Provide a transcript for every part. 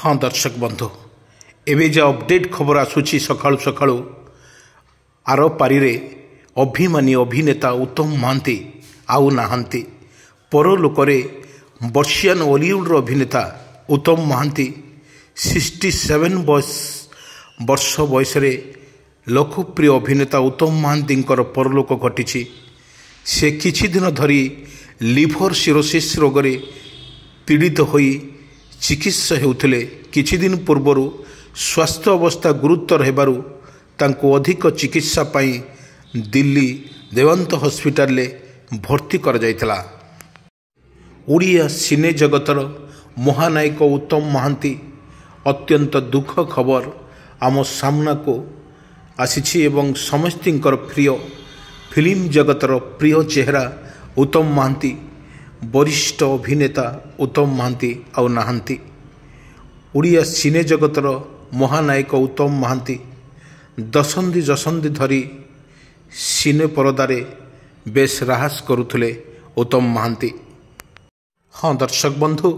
हाँ दर्शक बंधु एवं जो अपडेट खबर आसूची सकाळु सकाळु आर पारी अभिमानी अभिनेता उत्तम महांती आउ नाहांती परलोकरे बर्षियान बॉलीवुड अभिनेता उत्तम महांती 67 वर्ष बयस लोकप्रिय अभिनेता उत्तम महांती परलोक घटी से किछि दिन धरी लिभर सिरोसिस रोग पीड़ित होई चिकित्सा हेउथिले। किछि दिन पूर्वर स्वास्थ्य अवस्था गुरुतर हेबारु तांको अधिक चिकित्सा पाई दिल्ली देवांत हॉस्पिटल ले भर्ती कर जायतला। ओडिया सिने जगतर महानायक उत्तम महांती अत्यंत दुख खबर आम सामना को आसीछि एवं समस्तिंकर प्रिय फिल्म जगतर प्रिय चेहरा उत्तम महांती वरिष्ठ अभिनेता उत्तम महांती आउ नाहांती। ओडिया सिने जगतर महानायक उत्तम महांती दशंधि धरी सिने परदारे बेस राहस करुथुले उत्तम महांती। हाँ दर्शक बंधु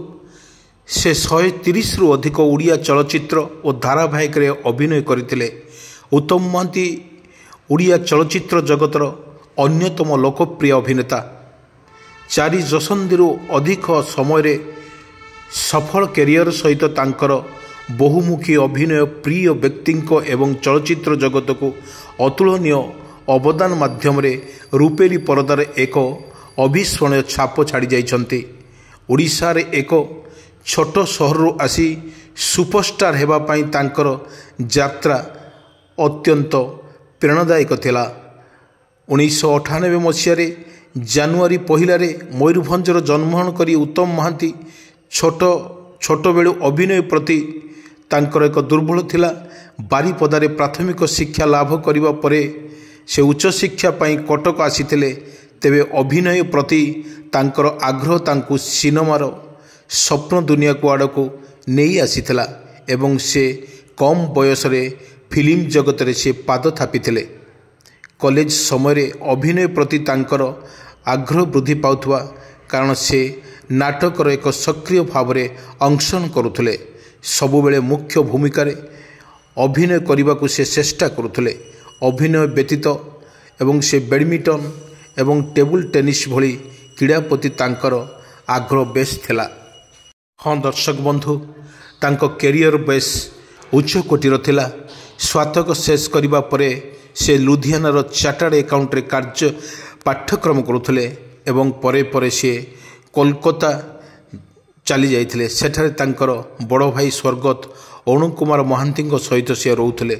से 130 रु अधिक ओडिया चलचित्र और धारावाहिक रे अभिनय करथिले। उत्तम महांती ओडिया चलचित्र जगतर अन्यतम लोकप्रिय अभिनेता। 4 दशंधि अधिक समय सफल कैरियर सहित तांकर बहुमुखी अभिनय प्रिय व्यक्ति एवं चलचित्र जगत को अतुलनीय अवदान माध्यम रूपेली परदार एक अविस्मरणीय छाप छाड़ी जाइछन्ति। ओडिशा रे एक छोट सहर आसी सुपरस्टार हेबा पई तांकर यात्रा अत्यंत प्रेरणादायक थिला। 1998 मसीह जानुआरी पहिलारे मयूरभंजर जन्मग्रहण करी उत्तम महांती छोट बेलू अभिनय प्रति तांकर एक दुर्बल थिला। बारीपदारे प्राथमिक शिक्षा लाभ करिबा परे से उच्च शिक्षा पाई कटक आसीथिले। तेबे अभिनय प्रति तांकर आग्रह तांकु सिनेमार स्वप्न दुनिया को आड़क नहीं आसीथिला एवं से कम बयस रे फिल्म जगत रे से पाद थापिथिले। कॉलेज समय अभिनय प्रति तांकर आग्रह वृद्धि पाउथवा कारण से नाटकर एक सक्रिय भाव में अंशन करुथले। सबुबेले मुख्य भूमिका अभिनय करने को से चेष्टा करुथले। अभिनय व्यतीत एवं से बैडमिंटन एवं टेबुल टेनिस भली क्रीड़ा प्रति तांकर आग्रह बेस थिला। हाँ दर्शक बंधु तांको कैरियर बेस उच्च कोटीर थिला। स्नातक शेष करने परे से लुधियानार चार्टर्ड अकाउंट कार्य पाठ्यक्रम करुथले एवं परे परे से कोलकाता चली जाइथिले। सेठारे तांकर बड़ भाई स्वर्गत अरुण कुमार महांती सहित से रोथले।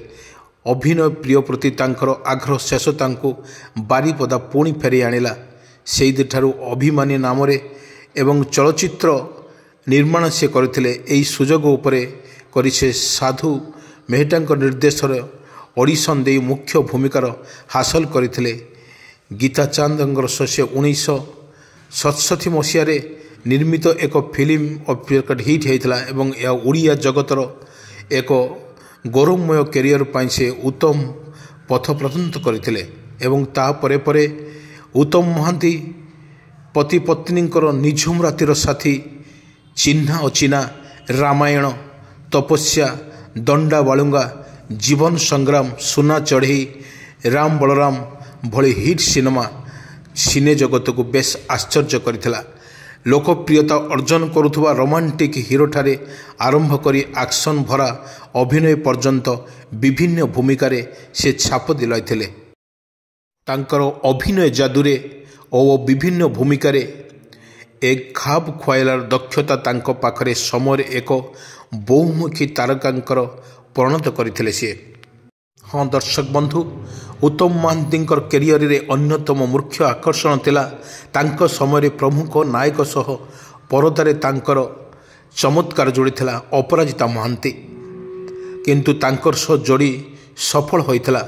अभिनय प्रिय प्रति तांकर आग्रह शेष तांको बारीपदा पुणी फेरी आनिला। सेई दिठारु अभिमानी नाम एवं चलचित्र निर्माण से करथिले। एई सुजोग उपरे करि से साधु मेहटांक निर्देश ऑडिशन दे मुख्य भूमिकार हासिल करथिले। गीता चांदंगर शस्य 1967 मसीह निर्मित एक फिल्म हिट होता एवं यह ओडिया जगतर एक गौरवमय कैरियर पाई से उत्तम पथ प्रदंत करथिले। एवं ता परे परे उत्तम महांती पति पत्नी निझुम रातिर साथी, चिन्हा अचिन्हा, रामायण, तपस्या, दंडा बालुंगा, जीवन संग्राम, सुना चढ़ई, राम बलराम भली हिट सिनेमा सिने जगत को बेस आश्चर्य करथिला। लोकप्रियता अर्जन करुथुवा रोमांटिक हीरो ठारे आरंभ करी एक्शन भरा अभिनय पर्यंत विभिन्न भूमिका से छाप दिलाइथिले। तांकर अभिनय जादुरे और विभिन्न भूमिका एक खाब खुआइलार दक्षता तांको पाखरे समय एक बहुमुखी तारकांकर परिणत करथिले से। हाँ दर्शक बंधु उत्तम महांती कैरियर रे अन्यतम मुख्य आकर्षण थिला तांको समय प्रमुख नायक सह परदारे तांकर चमत्कार जोड़ी थिला अपराजिता महांती। किंतु तांकर सह जोड़ी सफल होइथिला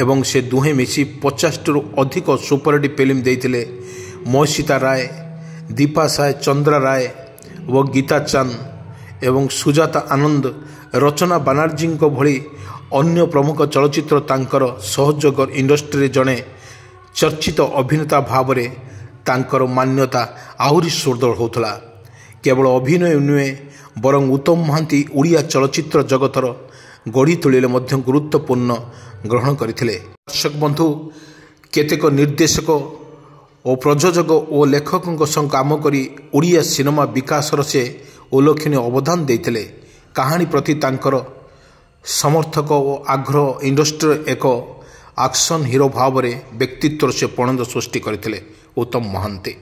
एवं से दुहे मिसी 50 रु अधिक सुपरहिट फिल्म देइथिले। मौसीता राय, दीपा साय, चंद्रा राय व गीता चांद एवं सुजाता आनंद, रचना बानर्जी भली अन्य प्रमुख चलचित्र तांकर सहयोग इंडस्ट्री जड़े चर्चित अभिनेता भाव में तांकर मान्यता आहुरी सुदृढ़ होता। କେବଳ ଅଭିନୟ ନୁହେଁ ବରଂ ଉତ୍ତମ ମହାନ୍ତି ଓଡ଼ିଆ ଚଳଚ୍ଚିତ୍ର ଜଗତର ଗଢ଼ି ତୋଳିଲେ ମଧ୍ୟ ଗୁରୁତ୍ୱପୂର୍ଣ୍ଣ ଗ୍ରହଣ କରିଥିଲେ। ଦର୍ଶକ ବନ୍ଧୁ, କେତେକ ନିର୍ଦ୍ଦେଶକ ଓ ପ୍ରଯୋଜକ ଓ ଲେଖକଙ୍କ ସହ କାମ କରି ଓଡ଼ିଆ ସିନେମା ବିକାଶର ସେ ଉଲ୍ଲେଖନୀୟ ଅବଦାନ ଦେଇଥିଲେ। କାହାଣୀ ପ୍ରତି ତାଙ୍କର ସମର୍ଥକ ଓ ଆଗ୍ରହ ଇଣ୍ଡଷ୍ଟ୍ରିର ଏକ ଆକ୍ସନ୍ ହିରୋ ଭାବରେ ବ୍ୟକ୍ତିତ୍ୱର ସେ ପଣଦ ସୃଷ୍ଟି କରିଥିଲେ ଉତ୍ତମ ମହାନ୍ତି।